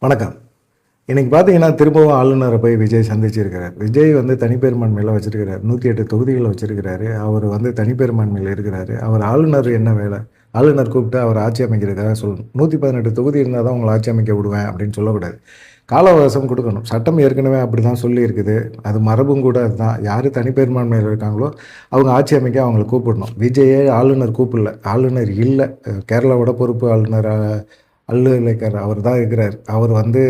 வணக்கம். இன்னைக்கு பார்த்தீங்கன்னா, திரும்பவும் ஆளுநரை போய் விஜய் சந்திச்சிருக்கிறார். விஜய் வந்து தனிப்பெரும்பான்மையில வச்சிருக்கிறார். 108 தொகுதிகள வச்சிருக்கிறாரு. அவர் வந்து தனிப்பெரும்பான்மையில இருக்கிறாரு. அவர் ஆளுநர் என்ன வேலை? ஆளுநர் கூப்பிட்டு அவர் ஆட்சி அமைக்கிறதுக்காக சொல்லணும். 118 தொகுதி இருந்தா தான் உங்கள ஆட்சி அமைக்க விடுவேன் அப்படின்னு சொல்லக்கூடாது. கால அவகாசம் குடுக்கணும். சட்டம் ஏற்கனவே அப்படிதான் சொல்லியிருக்குது. அது மரபும் கூட அதுதான். யாரு தனிப்பெரும்பான்மையில இருக்காங்களோ, அவங்க ஆட்சி அமைக்க அவங்கள கூப்பிடணும். விஜயே ஆளுநர் கூப்பிடல. ஆளுநர் இல்ல. கேரளாவோட பொறுப்பு ஆளுநர் அல்லுலேக்கர் அவர் தான் இருக்கிறார். அவர் வந்து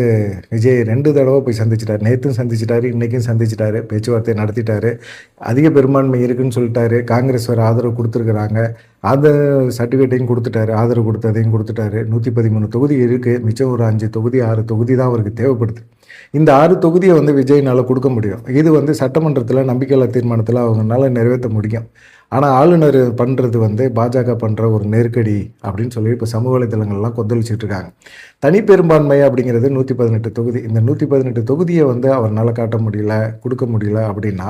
விஜய் 2 தடவ போய் சந்திச்சுட்டார். நேத்தும் சந்திச்சுட்டாரு, இன்னைக்கும் சந்திச்சுட்டாரு. பேச்சுவார்த்தை நடத்திட்டாரு. அதிக பெரும்பான்மை இருக்குன்னு சொல்லிட்டாரு. காங்கிரஸ் வேற ஆதரவு குடுத்துருக்குறாங்க. அந்த சர்டிஃபிகேட்டையும் குடுத்துட்டாரு. ஆதரவு குடுத்ததையும் குடுத்துட்டாரு. 113 தொகுதி இருக்கு. மிச்சம் ஒரு 5 தொகுதி, 6 தொகுதி தான் அவருக்கு தேவைப்படுது. இந்த 6 தொகுதிய வந்து விஜய்னால குடுக்க முடியும். இது வந்து சட்டமன்றத்தில நம்பிக்கையில்லா தீர்மானத்தில அவங்கனால நிறைவேத்த முடியும். ஆனா, ஆளுநர் பண்றது வந்து பாஜக பண்ற ஒரு நெருக்கடி அப்படின்னு சொல்லி இப்ப சமூக வலைதளங்கள்லாம் கொந்தளிச்சுட்டு இருக்காங்க. தனிப்பெரும்பான்மை அப்படிங்கிறது 118 தொகுதி. இந்த 118 தொகுதிய வந்து அவர்னால காட்ட முடியல, குடுக்க முடியல அப்படின்னா,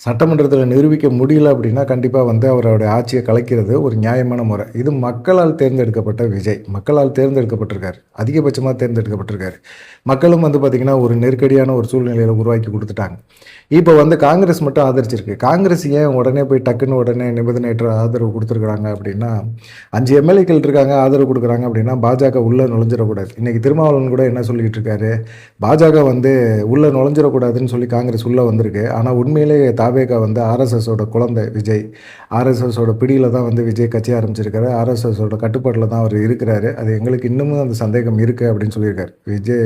சட்டமன்றத்தில நிரூபிக்க முடியல அப்படின்னா, கண்டிப்பா வந்து அவருடைய ஆட்சிய கலைக்கிறது ஒரு நியாயமான முறை. இது மக்களால் தேர்ந்தெடுக்கப்பட்ட விஜய். மக்களால் தேர்ந்தெடுக்கப்பட்டிருக்காரு. அதிகபட்சமா தேர்ந்தெடுக்கப்பட்டிருக்காரு. மக்களும் வந்து பார்த்தீங்கன்னா, ஒரு நெருக்கடியான ஒரு சூழ்நிலையில உருவாக்கி குடுத்துட்டாங்க. இப்ப வந்து காங்கிரஸ் மட்டும் ஆதரிச்சிருக்கு. காங்கிரஸ் ஏன் உடனே போய் டக்குன்னு உடனே நிபந்தனையற்ற ஆதரவு குடுத்துருக்காங்க அப்படின்னா, 5 எம்எல்ஏக்கள் இருக்காங்க, ஆதரவு குடுக்குறாங்க அப்படின்னா, பாஜக உள்ள நுழைஞ்சிடக்கூடாது. இன்னைக்கு திருமாவளவன் கூட என்ன சொல்லிட்டு இருக்காரு, பாஜக வந்து உள்ள நுழைஞ்சிடக்கூடாதுன்னு சொல்லி காங்கிரஸ் உள்ள வந்திருக்கு. ஆனா உண்மையிலேயே தாவேகா வந்து ஆர்எஸ்எஸோட குழந்தை விஜய். ஆர்எஸ்எஸோட பிடியில தான் வந்து விஜய் கட்சி ஆரம்பிச்சிருக்காரு. ஆர்எஸ்எஸோட கட்டுப்பாட்டில தான் அவர் இருக்கிறாரு. அது எங்களுக்கு இன்னமும் அந்த சந்தேகம் இருக்கு அப்படின்னு சொல்லியிருக்காரு. விஜய்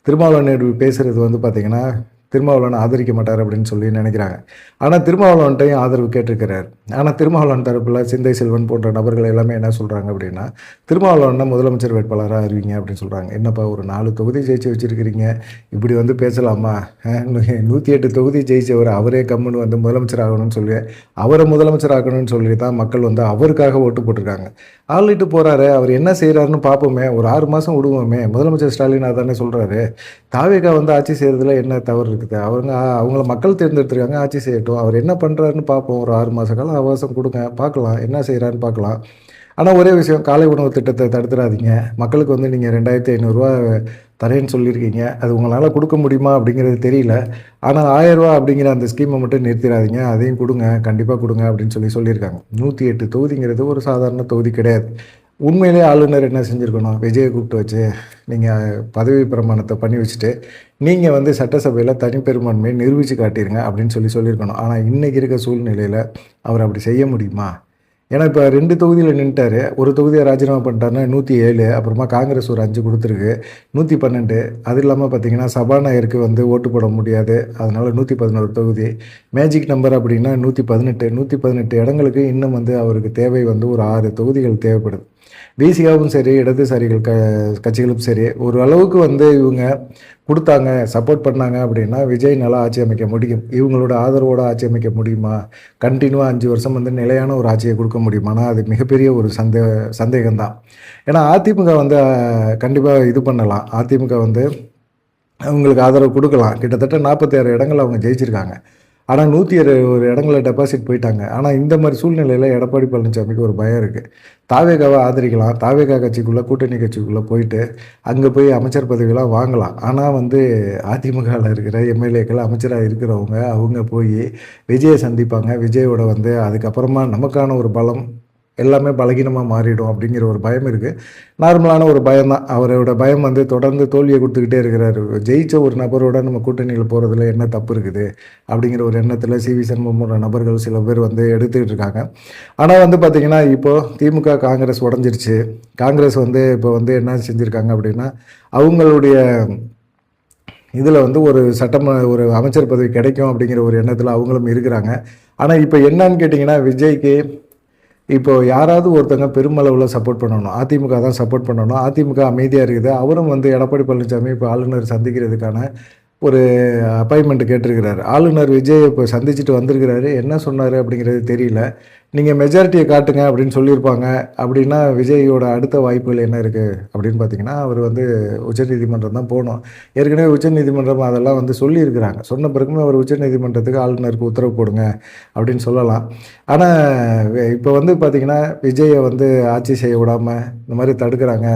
திருமாவளவன் பேசுறது வந்து பார்த்தீங்கன்னா, திருமாவளவன் ஆதரிக்க மாட்டார் அப்படின்னு சொல்லி நினைக்கிறாங்க. ஆனா திருமாவளவன்ட்டையும் ஆதரவு கேட்டிருக்கிறார். ஆனா திருமாவளவன் தரப்புல சிந்தை செல்வன் போன்ற நபர்கள் எல்லாமே என்ன சொல்றாங்க அப்படின்னா, திருமாவளவன முதலமைச்சர் வேட்பாளரா அறிவிங்க அப்படின்னு சொல்றாங்க. என்னப்பா ஒரு 4 தொகுதி ஜெயிச்சு வச்சிருக்கிறீங்க, இப்படி வந்து பேசலாமா? 108 தொகுதி ஜெயிச்சவர் அவரே கம்முன்னு வந்து முதலமைச்சர் ஆகணும்னு சொல்லி, அவரை முதலமைச்சர் ஆகணும்னு சொல்லி தான் மக்கள் வந்து அவருக்காக ஓட்டு போட்டிருக்காங்க. ஆளிட்டு போறாரு, அவர் என்ன செய்யறாருன்னு பார்ப்போமே, ஒரு 6 மாசம் விடுவோமே. முதலமைச்சர் ஸ்டாலின் அதானே சொல்றாரு. தாவேகா வந்து ஆட்சி செய்யறதுல என்ன தவறு இருக்குது? அவங்கள மக்கள் தேர்ந்தெடுத்திருக்காங்க, ஆட்சி செய்யட்டும். அவர் என்ன பண்றாருன்னு பார்ப்போம். ஒரு 6 மாச காலம் அவகாசம் கொடுங்க, பார்க்கலாம் என்ன செய்யறாருன்னு பார்க்கலாம். ஆனா ஒரே விஷயம், காலை உணவு திட்டத்தை தடுத்துடாதீங்க. மக்களுக்கு வந்து நீங்க 2500 தரேன்னு சொல்லியிருக்கீங்க. அது உங்களால கொடுக்க முடியுமா அப்படிங்கிறது தெரியல. ஆனா ரூ. 1000 அப்படிங்கிற அந்த ஸ்கீமை மட்டும் நிறுத்திடாதீங்க. அதையும் கொடுங்க, கண்டிப்பா கொடுங்க அப்படின்னு சொல்லியிருக்காங்க. 108 தொகுதிங்கிறது ஒரு சாதாரண தொகுதி கிடையாது. உண்மையிலேயே ஆளுநர் என்ன செஞ்சுருக்கணும், விஜயை கூப்பிட்டு வச்சு நீங்கள் பதவி பிரமாணத்தை பண்ணி வச்சுட்டு நீங்கள் வந்து சட்டசபையில் தனிப்பெரும்பான்மையை நிரூபித்து காட்டிடுங்க அப்படின்னு சொல்லியிருக்கணும். ஆனால் இன்றைக்கி இருக்க சூழ்நிலையில் அவர் அப்படி செய்ய முடியுமா? ஏன்னா இப்போ 2 தொகுதியில் நின்றுட்டாரு. ஒரு தொகுதியை ராஜினாமா பண்ணிட்டாருன்னா 107, அப்புறமா காங்கிரஸ் ஒரு 5 கொடுத்துருக்கு, 112. அது இல்லாமல் பார்த்தீங்கன்னா சபாநாயகருக்கு வந்து ஓட்டு போட முடியாது, அதனால் 111 தொகுதி. மேஜிக் நம்பர் அப்படின்னா 118. 118 இடங்களுக்கு இன்னும் வந்து அவருக்கு தேவை வந்து ஒரு 6 தொகுதிகள் தேவைப்படுது. பிசிகாவும் சரி, இடதுசாரிகள் கட்சிகளும் சரி, ஒரு அளவுக்கு வந்து இவங்க கொடுத்தாங்க, சப்போர்ட் பண்ணாங்க அப்படின்னா விஜய் நல்லா ஆட்சி அமைக்க முடியும். இவங்களோட ஆதரவோட ஆட்சி அமைக்க முடியுமா? கண்டினியூவாக 5 வருஷம் வந்து நிலையான ஒரு ஆட்சியை கொடுக்க முடியுமானா அது மிகப்பெரிய ஒரு சந்தேகம்தான். ஏன்னா அதிமுக வந்து கண்டிப்பாக இது பண்ணலாம். அதிமுக வந்து அவங்களுக்கு ஆதரவு கொடுக்கலாம். கிட்டத்தட்ட 46 இடங்கள் அவங்க ஜெயிச்சிருக்காங்க. ஆனால் 101 இடங்கள டெபாசிட் போயிட்டாங்க. ஆனால் இந்த மாதிரி சூழ்நிலையில் எடப்பாடி பழனிசாமிக்கு ஒரு பயம் இருக்குது. தாவேகாவை ஆதரிக்கலாம், தாவேகா கட்சிக்குள்ளே கூட்டணி கட்சிக்குள்ளே போயிட்டு அங்கே போய் அமைச்சர் பதவியெல்லாம் வாங்கலாம். ஆனால் வந்து அதிமுகவில் இருக்கிற எம்எல்ஏக்கள் அமைச்சராக இருக்கிறவங்க அவங்க போய் விஜயை சந்திப்பாங்க. விஜயோட வந்து அதுக்கப்புறமா நமக்கான ஒரு பலம் எல்லாமே பலகீனமாக மாறிடும் அப்படிங்கிற ஒரு பயம் இருக்குது. நார்மலான ஒரு பயம்தான். அவரோட பயம் வந்து தொடர்ந்து தோல்வியை கொடுத்துக்கிட்டே இருக்கிறாரு. ஜெயிச்ச ஒரு நபரோட நம்ம கூட்டணியில் போகிறதுல என்ன தப்பு இருக்குது அப்படிங்கிற ஒரு எண்ணத்தில் சிவி சண்முகம் போன்ற நபர்கள் சில பேர் வந்து எடுத்துக்கிட்டு இருக்காங்க. ஆனால் வந்து பார்த்திங்கன்னா இப்போது திமுக காங்கிரஸ் உடஞ்சிருச்சு. காங்கிரஸ் வந்து இப்போ வந்து என்ன செஞ்சுருக்காங்க அப்படின்னா, அவங்களுடைய இதில் வந்து ஒரு அமைச்சர் பதவி கிடைக்கும் அப்படிங்கிற ஒரு எண்ணத்தில் அவங்களும் இருக்கிறாங்க. ஆனால் இப்போ என்னன்னு கேட்டிங்கன்னா, விஜய்க்கு இப்போ யாராவது ஒருத்தங்க பெருமளவில் சப்போர்ட் பண்ணணும். அதிமுக தான் சப்போர்ட் பண்ணணும். அதிமுக அமைதியாக இருக்குது. அவரும் வந்து எடப்பாடி பழனிசாமி இப்போ ஆளுநர் சந்திக்கிறதுக்கான ஒரு அப்பாயின்மெண்ட் கேட்டிருக்கிறாரு. ஆளுநர் விஜய் இப்போ சந்திச்சுட்டு வந்திருக்கிறாரு. என்ன சொன்னார் அப்படிங்கிறது தெரியல. நீங்கள் மெஜாரிட்டியை காட்டுங்க அப்படின்னு சொல்லியிருப்பாங்க. அப்படின்னா விஜயோட அடுத்த வாய்ப்புகள் என்ன இருக்குது அப்படின்னு பார்த்தீங்கன்னா, அவர் வந்து உச்சநீதிமன்றம் தான் போகணும். ஏற்கனவே உச்சநீதிமன்றம் அதெல்லாம் வந்து சொல்லியிருக்கிறாங்க. சொன்ன பிறகுமே அவர் உச்சநீதிமன்றத்துக்கு ஆளுநருக்கு உத்தரவு போடுங்க அப்படின்னு சொல்லலாம். ஆனால் இப்போ வந்து பார்த்தீங்கன்னா, விஜயை வந்து ஆட்சி செய்ய விடாமல் இந்த மாதிரி தடுக்கிறாங்க.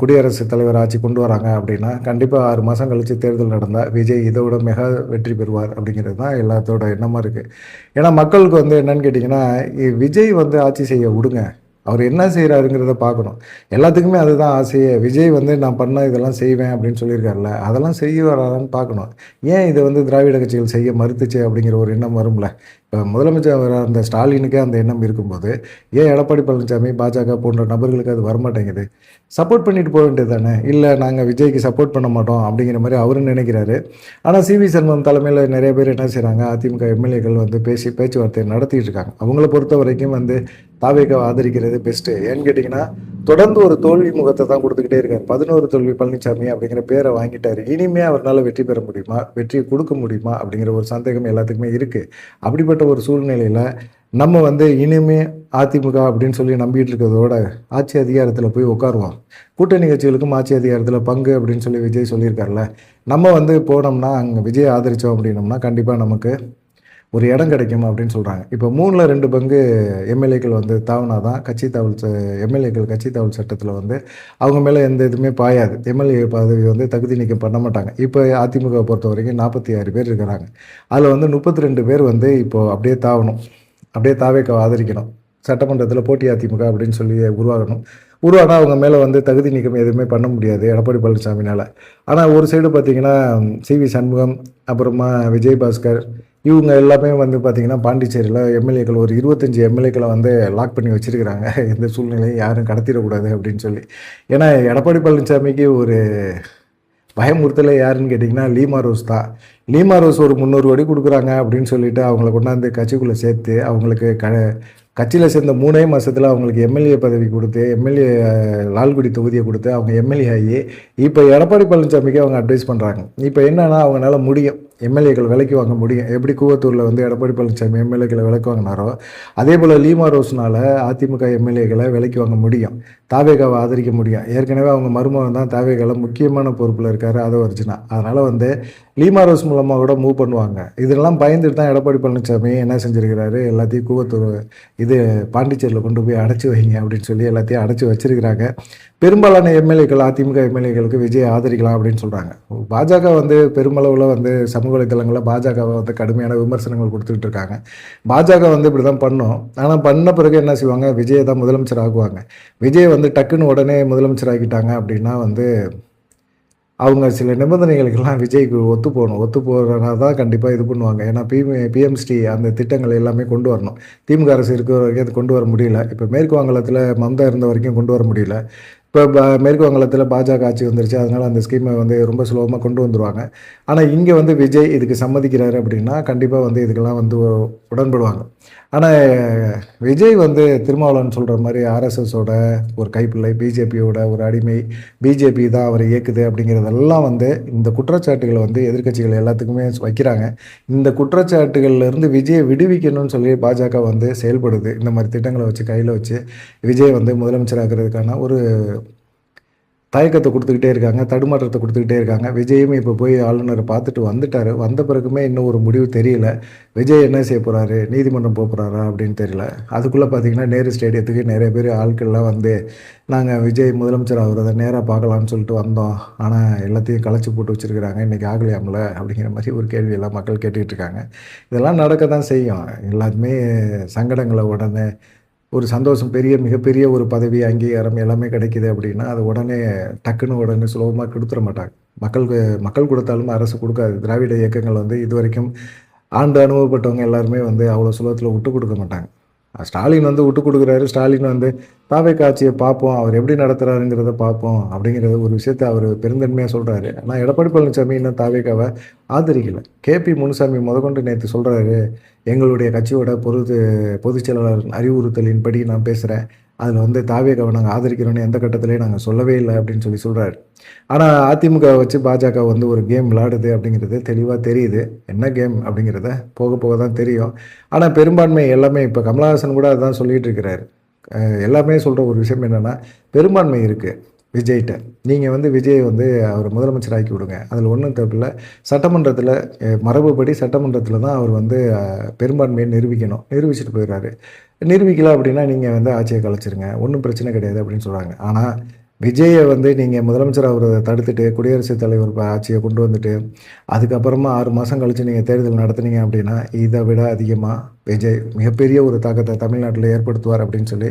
குடியரசுத் தலைவர் ஆட்சி கொண்டு வராங்க அப்படின்னா, கண்டிப்பாக 6 மாதம் கழித்து தேர்தல் நடந்தால் விஜய் இதை விட மிக வெற்றி பெறுவார் அப்படிங்கிறது தான் எல்லாத்தோட எண்ணமாக இருக்குது. ஏன்னா மக்களுக்கு வந்து என்னன்னு கேட்டிங்கன்னா, விஜய் வந்து ஆட்சி செய்ய விடுங்க. அவர் என்ன செய்கிறாருங்கிறத பார்க்கணும். எல்லாத்துக்குமே அதுதான் ஆசையே. விஜய் வந்து நான் பண்ண இதெல்லாம் செய்வேன் அப்படின்னு சொல்லியிருக்காருல்ல, அதெல்லாம் செய்ய வராதான்னு பார்க்கணும். ஏன் இதை வந்து திராவிட கட்சிகள் செய்ய மறுத்துச்சு அப்படிங்கிற ஒரு எண்ணம் வரும்ல. இப்போ முதலமைச்சர் அந்த ஸ்டாலினுக்கே அந்த எண்ணம் இருக்கும்போது, ஏன் எடப்பாடி பழனிசாமி, பாஜக போன்ற நபர்களுக்கு அது வரமாட்டேங்குது? சப்போர்ட் பண்ணிட்டு போக வேண்டியது தானே. இல்லை நாங்கள் விஜய்க்கு சப்போர்ட் பண்ண மாட்டோம் அப்படிங்கிற மாதிரி அவரும் நினைக்கிறாரு. ஆனால் சிவி சண்முகம் தலைமையில் நிறைய பேர் என்ன செய்கிறாங்க, அதிமுக எம்எல்ஏக்கள் வந்து பேச்சுவார்த்தை நடத்திட்டு இருக்காங்க. அவங்கள பொறுத்த வரைக்கும் வந்து தாவேக்காவை ஆதரிக்கிறது பெஸ்ட்டு. ஏன்னு கேட்டிங்கன்னா, தொடர்ந்து ஒரு தோல்வி முகத்தை தான் கொடுத்துக்கிட்டே இருக்கார். 11 தோல்வி பழனிசாமி அப்படிங்கிற பேரை வாங்கிட்டார். இனிமே அவரால் வெற்றி பெற முடியுமா, வெற்றியை கொடுக்க முடியுமா அப்படிங்கிற ஒரு சந்தேகம் எல்லாத்துக்குமே இருக்குது. அப்படிப்பட்ட ஒரு சூழ்நிலையில் நம்ம வந்து இனிமே அதிமுக அப்படின்னு சொல்லி நம்பிட்டு இருக்கிறதோட ஆட்சி அதிகாரத்தில் போய் உட்காருவோம். கூட்டணி கட்சிகளுக்கும் ஆட்சி அதிகாரத்தில் பங்கு அப்படின்னு சொல்லி விஜய் சொல்லியிருக்காருல்ல. நம்ம வந்து போனோம்னா, அங்கே விஜய் ஆதரித்தோம் அப்படின்னோம்னா கண்டிப்பாக நமக்கு ஒரு இடம் கிடைக்கும் அப்படின்னு சொல்கிறாங்க. இப்போ 3ல் 2 பங்கு எம்எல்ஏக்கள் வந்து தாவனா தான் எம்எல்ஏக்கள் கட்சி தாவல் சட்டத்தில் வந்து அவங்க மேலே எந்த இதுவுமே பாயாது. எம்எல்ஏ பதவி வந்து தகுதி நீக்கம் பண்ண மாட்டாங்க. இப்போ அதிமுக பொறுத்த வரைக்கும் 46 பேர் இருக்கிறாங்க. அதில் வந்து 32 பேர் வந்து இப்போது அப்படியே தாவணும், அப்படியே தாவேக்காவை ஆதரிக்கணும். சட்டமன்றத்தில் போட்டி அதிமுக அப்படின்னு சொல்லி உருவானா அவங்க மேலே வந்து தகுதி நீக்கம் எதுவுமே பண்ண முடியாது எடப்பாடி பழனிசாமினால். ஆனால் ஒரு சைடு பார்த்திங்கன்னா சிவி சண்முகம், அப்புறமா விஜயபாஸ்கர், இவங்க எல்லாமே வந்து பார்த்திங்கன்னா பாண்டிச்சேரியில் எம்எல்ஏக்கள் ஒரு 25 எம்எல்ஏக்களை வந்து லாக் பண்ணி வச்சுருக்கிறாங்க. எந்த சூழ்நிலையும் யாரும் கடத்திடக்கூடாது அப்படின்னு சொல்லி. ஏன்னா எடப்பாடி பழனிசாமிக்கு ஒரு பயமுறுத்தலை யாருன்னு கேட்டிங்கன்னா லீமா ரோஸ் தான். லீமா ரோஸ் ஒரு 300 கோடி கொடுக்குறாங்க அப்படின்னு சொல்லிட்டு அவங்கள கொண்டாந்து கட்சிக்குள்ளே சேர்த்து அவங்களுக்கு கட்சியில் சேர்ந்த 3 மாதத்தில் அவங்களுக்கு எம்எல்ஏ பதவி கொடுத்து, எம்எல்ஏ லால்குடி தொகுதியை கொடுத்து அவங்க எம்எல்ஏ ஆகி இப்போ எடப்பாடி பழனிசாமிக்கு அவங்க அட்வைஸ் பண்ணுறாங்க. இப்போ என்னன்னா அவங்களால முடியும், எம்எல்ஏக்கள் விலைக்கு வாங்க முடியும். எப்படி கூவத்தூரில் வந்து எடப்பாடி பழனிசாமி எம்எல்ஏக்களை விலைக்கு வாங்கினாரோ அதே போல் லீமா ரோஸ்னால் அதிமுக எம்எல்ஏக்களை விலைக்கு வாங்க முடியும். தாவேகாவை ஆதரிக்க முடியும். ஏற்கனவே அவங்க மருமகன் தான் தாவேகாவில் முக்கியமான பொறுப்பில் இருக்கார், ஆதவர்ஜுனா. அதனால் வந்து லீமா ரோஸ் மூலமாக கூட மூவ் பண்ணுவாங்க. இதெல்லாம் பயந்துட்டு தான் எடப்பாடி பழனிசாமி என்ன செஞ்சுருக்கிறாரு, எல்லாத்தையும் கூவத்தூர் இது பாண்டிச்சேரியில் கொண்டு போய் அடைச்சி வைங்க அப்படின்னு சொல்லி எல்லாத்தையும் அடைச்சி வச்சிருக்கிறாங்க. பெரும்பாலான எம்எல்ஏக்கள் அதிமுக எம்எல்ஏக்களுக்கு விஜய் ஆதரிக்கலாம் அப்படின்னு சொல்கிறாங்க. பாஜக வந்து பெருமளவில் வந்து சமூக வலைத்தளங்களில் பாஜகவை வந்து கடுமையான விமர்சனங்கள் கொடுத்துக்கிட்டு இருக்காங்க. பாஜக வந்து இப்படி தான் பண்ணோம். ஆனால் பண்ண பிறகு என்ன செய்வாங்க, விஜயை தான் முதலமைச்சர் ஆக்குவாங்க. விஜய் வந்து டக்குன்னு உடனே முதலமைச்சர் ஆக்கிட்டாங்க அப்படின்னா வந்து அவங்க சில நிபந்தனைகளுக்கெல்லாம் விஜய்க்கு ஒத்து போகிறனா தான் கண்டிப்பாக இது பண்ணுவாங்க. ஏன்னா பிஎம்ஸ்டி அந்த திட்டங்கள் எல்லாமே கொண்டு வரணும். திமுக அரசு இருக்கிற வரைக்கும் அது கொண்டு வர முடியல. இப்போ மேற்கு வங்கத்தில் மம்தா இருந்த வரைக்கும் கொண்டு வர முடியல. இப்போ மேற்கு வங்கத்தில் பாஜக ஆட்சி வந்துருச்சு. அதனால் அந்த ஸ்கீமை வந்து ரொம்ப சுலபமாக கொண்டு வந்துடுவாங்க. ஆனால் இங்கே வந்து விஜய் இதுக்கு சம்மதிக்கிறாரு அப்படின்னா கண்டிப்பாக வந்து இதுக்கெல்லாம் வந்து உடன்படுவாங்க. ஆனால் விஜய் வந்து திருமாவளவன் சொல்கிற மாதிரி ஆர்எஸ்எஸோட ஒரு கைப்பிள்ளை, பிஜேபியோட ஒரு அடிமை, பிஜேபி தான் அவரை இயக்குது அப்படிங்கிறதெல்லாம் வந்து இந்த குற்றச்சாட்டுகளை வந்து எதிர்க்கட்சிகள் எல்லாத்துக்குமே வைக்கிறாங்க. இந்த குற்றச்சாட்டுகள்லேருந்து விஜயை விடுவிக்கணும்னு சொல்லி பாஜக வந்து செயல்படுது. இந்த மாதிரி திட்டங்களை வச்சு கையில் வச்சு விஜய் வந்து முதலமைச்சராகிறதுக்கான ஒரு தயக்கத்தை கொடுத்துக்கிட்டே இருக்காங்க, தடுமாற்றத்தை கொடுத்துக்கிட்டே இருக்காங்க. விஜயும் இப்போ போய் ஆளுநரை பார்த்துட்டு வந்துட்டார். வந்த பிறகுமே இன்னும் ஒரு முடிவு தெரியல. விஜய் என்ன செய்ய போகிறாரு, நீதிமன்றம் போக போகிறாரா அப்படின்னு தெரியல. அதுக்குள்ளே பார்த்திங்கன்னா நேரு ஸ்டேடியத்துக்கு நிறைய பேர் ஆட்கள்லாம் வந்து நாங்கள் விஜய் முதலமைச்சர் ஆகிறத நேராக பார்க்கலான்னு சொல்லிட்டு வந்தோம். ஆனால் எல்லாத்தையும் கலைச்சி போட்டு வச்சுருக்கிறாங்க, இன்றைக்கி ஆகலையாமல அப்படிங்கிற மாதிரி ஒரு கேள்வியெல்லாம் மக்கள் கேட்டுக்கிட்டு இருக்காங்க. இதெல்லாம் நடக்க தான் செய்யும். எல்லாருமே சங்கடங்களை உடனே ஒரு சந்தோஷம், மிகப்பெரிய ஒரு பதவி, அங்கீகாரம் எல்லாமே கிடைக்கிது அப்படின்னா அது உடனே சுலபமாக கொடுத்துட மாட்டாங்க. மக்கள் கொடுத்தாலும் அரசு கொடுக்காது. திராவிட இயக்கங்கள் வந்து இது வரைக்கும் ஆண்டு அனுபவப்பட்டவங்க எல்லாருமே வந்து அவ்வளோ சுலபத்தில் விட்டு கொடுக்க மாட்டாங்க. ஸ்டாலின் வந்து விட்டு கொடுக்குறாரு. ஸ்டாலின் வந்து தாவேக்கா ஆட்சியை பார்ப்போம், அவர் எப்படி நடத்துகிறாருங்கிறத பார்ப்போம் அப்படிங்கிறத ஒரு விஷயத்தை அவர் பெருந்தன்மையாக சொல்கிறாரு. ஆனால் எடப்பாடி பழனிசாமி இன்னும் தாவேக்காவை ஆதரிக்கலை. கேபி முனுசாமி முதற்கொண்டு நேற்று சொல்கிறாரு, எங்களுடைய கட்சியோட பொதுச் செயலாளர் அறிவுறுத்தலின்படி நான் பேசுகிறேன். அதில் வந்து தாவேகாவை நாங்கள் ஆதரிக்கிறோன்னு எந்த கட்டத்திலையும் நாங்கள் சொல்லவே இல்லை அப்படின்னு சொல்கிறாரு. ஆனால் அதிமுக வச்சு பாஜக வந்து ஒரு கேம் விளாடுது அப்படிங்கிறது தெளிவாக தெரியுது. என்ன கேம் அப்படிங்கிறத போக போக தான் தெரியும். ஆனால் பெரும்பான்மை எல்லாமே இப்போ கமலஹாசன் கூட அதான் சொல்லிகிட்டு இருக்கிறாரு. எல்லாமே சொல்கிற ஒரு விஷயம் என்னென்னா, பெரும்பான்மை இருக்குது விஜய்கிட்ட. நீங்கள் வந்து விஜய் வந்து அவர் முதலமைச்சர் ஆக்கி விடுங்க, அதில் ஒன்றும் தப்பில்லை. சட்டமன்றத்தில் மரபுப்படி சட்டமன்றத்தில் தான் அவர் வந்து பெரும்பான்மையை நிரூபிக்கணும். நிரூபிச்சுட்டு போயிடுறாரு. நிரூபிக்கல அப்படின்னா நீங்கள் வந்து ஆட்சியை கலைச்சிருங்க, ஒன்றும் பிரச்சனை கிடையாது அப்படின்னு சொல்கிறாங்க. ஆனால் விஜயை வந்து நீங்கள் முதலமைச்சர் அவரை தடுத்துட்டு குடியரசுத் தலைவர் ஆட்சியை கொண்டு வந்துட்டு அதுக்கப்புறமா 6 மாதம் கழித்து நீங்கள் தேர்தல் நடத்துனீங்க அப்படின்னா இதை விட அதிகமாக விஜய் மிகப்பெரிய ஒரு தாக்கத்தை தமிழ்நாட்டில் ஏற்படுத்துவார் அப்படின்னு சொல்லி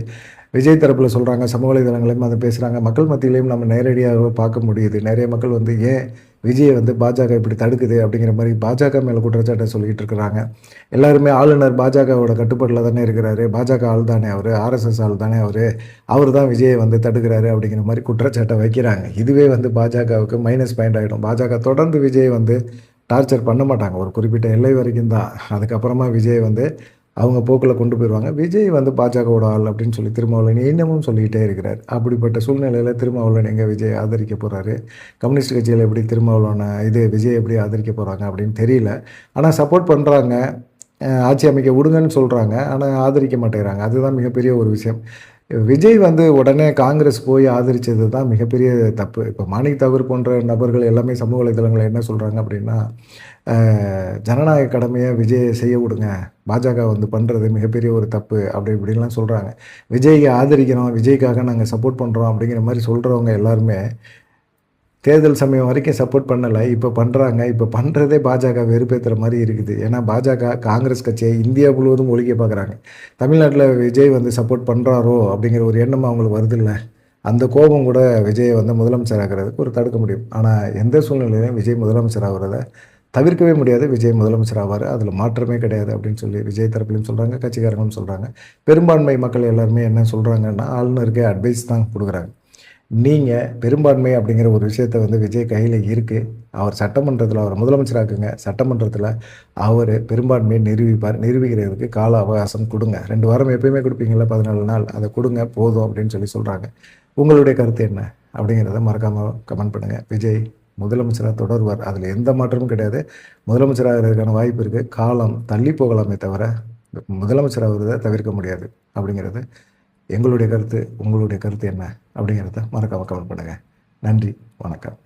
விஜய் தரப்பில் சொல்கிறாங்க. சமூக வலைதளங்களையும் அதை பேசுகிறாங்க. மக்கள் மத்தியிலையும் நம்ம நேரடியாக பார்க்க முடியுது. நிறைய மக்கள் வந்து ஏன் விஜயை வந்து பாஜக இப்படி தடுக்குது அப்படிங்கிற மாதிரி பாஜக மேலே குற்றச்சாட்டை சொல்லிக்கிட்டு இருக்கிறாங்க. எல்லாருமே ஆளுநர் பாஜகவோட கட்டுப்பாட்டில் தானே இருக்கிறாரு, பாஜக ஆள் தானே அவர், ஆர்எஸ்எஸ் ஆள் தானே அவர் தான் விஜயை வந்து தடுக்கிறாரு அப்படிங்கிற மாதிரி குற்றச்சாட்டை வைக்கிறாங்க. இதுவே வந்து பாஜகவுக்கு மைனஸ் பாயிண்ட் ஆகிடும். பாஜக தொடர்ந்து விஜய் வந்து டார்ச்சர் பண்ண மாட்டாங்க, ஒரு குறிப்பிட்ட எல்லை வரைக்கும் தான். அதுக்கப்புறமா விஜய் வந்து அவங்க போக்கில் கொண்டு போயிடுவாங்க. விஜய் வந்து பாஜகவோட ஆள் அப்படின்னு சொல்லி திருமாவளவன் இன்னமும் சொல்லிக்கிட்டே இருக்கிறார். அப்படிப்பட்ட சூழ்நிலையில் திருமாவளவன் எங்கே விஜய் ஆதரிக்க போகிறாரு, கம்யூனிஸ்ட் கட்சியில் எப்படி திருமாவளவனை விஜய் எப்படி ஆதரிக்க போகிறாங்க அப்படின்னு தெரியல. ஆனால் சப்போர்ட் பண்ணுறாங்க, ஆட்சி அமைக்க விடுங்கன்னு சொல்கிறாங்க, ஆனால் ஆதரிக்க மாட்டேங்கிறாங்க. அதுதான் மிகப்பெரிய ஒரு விஷயம். விஜய் வந்து உடனே காங்கிரஸ் போய் ஆதரித்தது தான் மிகப்பெரிய தப்பு. இப்போ மாணிக் தாகூர் போன்ற நபர்கள் எல்லாமே சமூக வலைதளங்களில் என்ன சொல்கிறாங்க அப்படின்னா, ஜனநாயக கடமையை விஜயை செய்ய விடுங்க, பாஜக வந்து பண்ணுறது மிகப்பெரிய ஒரு தப்பு அப்படி இப்படின்லாம் சொல்கிறாங்க. விஜய்க்கு ஆதரிக்கிறோம், விஜய்க்காக நாங்கள் சப்போர்ட் பண்ணுறோம் அப்படிங்கிற மாதிரி சொல்கிறவங்க எல்லாருமே தேர்தல் சமயம் வரைக்கும் சப்போர்ட் பண்ணலை, இப்போ பண்ணுறாங்க. இப்போ பண்ணுறதே பாஜக வெறுப்பேற்றுற மாதிரி இருக்குது. ஏன்னா பாஜக காங்கிரஸ் கட்சியை இந்தியா முழுவதும் ஒழிக்க பார்க்குறாங்க. தமிழ்நாட்டில் விஜய் வந்து சப்போர்ட் பண்ணுறாரோ அப்படிங்கிற ஒரு எண்ணம் அவங்களுக்கு வருது இல்லை. அந்த கோபம் கூட விஜயை வந்து முதலமைச்சர் ஆகிறதுக்கு ஒரு தடுக்க முடியும். ஆனால் எந்த சூழ்நிலையிலும் விஜய் முதலமைச்சர் ஆகிறத தவிர்க்கவே முடியாது. விஜய் முதலமைச்சர் ஆவார், அதில் மாற்றமே கிடையாது அப்படின்னு சொல்லி விஜய் தரப்புலையும் சொல்கிறாங்க, கட்சிக்காரங்களும் சொல்கிறாங்க. பெரும்பான்மை மக்கள் எல்லாருமே என்ன சொல்கிறாங்கன்னா, ஆளுநருக்கு அட்வைஸ் தான் கொடுக்குறாங்க. நீங்கள் பெரும்பான்மை அப்படிங்கிற ஒரு விஷயத்தை வந்து விஜய் கையில் இருக்குது. அவர் சட்டமன்றத்தில் அவரை முதலமைச்சராக்குங்க, சட்டமன்றத்தில் அவர் பெரும்பான்மையை நிரூபிக்கிறதுக்கு கால அவகாசம் கொடுங்க. 2 வாரம் எப்பயுமே கொடுப்பீங்களா, 14 நாள், அதை கொடுங்க போதும் அப்படின்னு சொல்லி சொல்கிறாங்க. உங்களுடைய கருத்து என்ன அப்படிங்கிறத மறக்காமல் கமெண்ட் பண்ணுங்கள். விஜய் முதலமைச்சராக தொடர்வார், அதில் எந்த மாற்றமும் கிடையாது. முதலமைச்சராகிறதுக்கான வாய்ப்பு இருக்குது. காலம் தள்ளி போகலாமே தவிர முதலமைச்சராகிறத தவிர்க்க முடியாது அப்படிங்கிறது எங்களுடைய கருத்து. உங்களுடைய கருத்து என்ன அப்படிங்கிறத மறக்காமல் கமெண்ட் பண்ணுங்கள். நன்றி, வணக்கம்.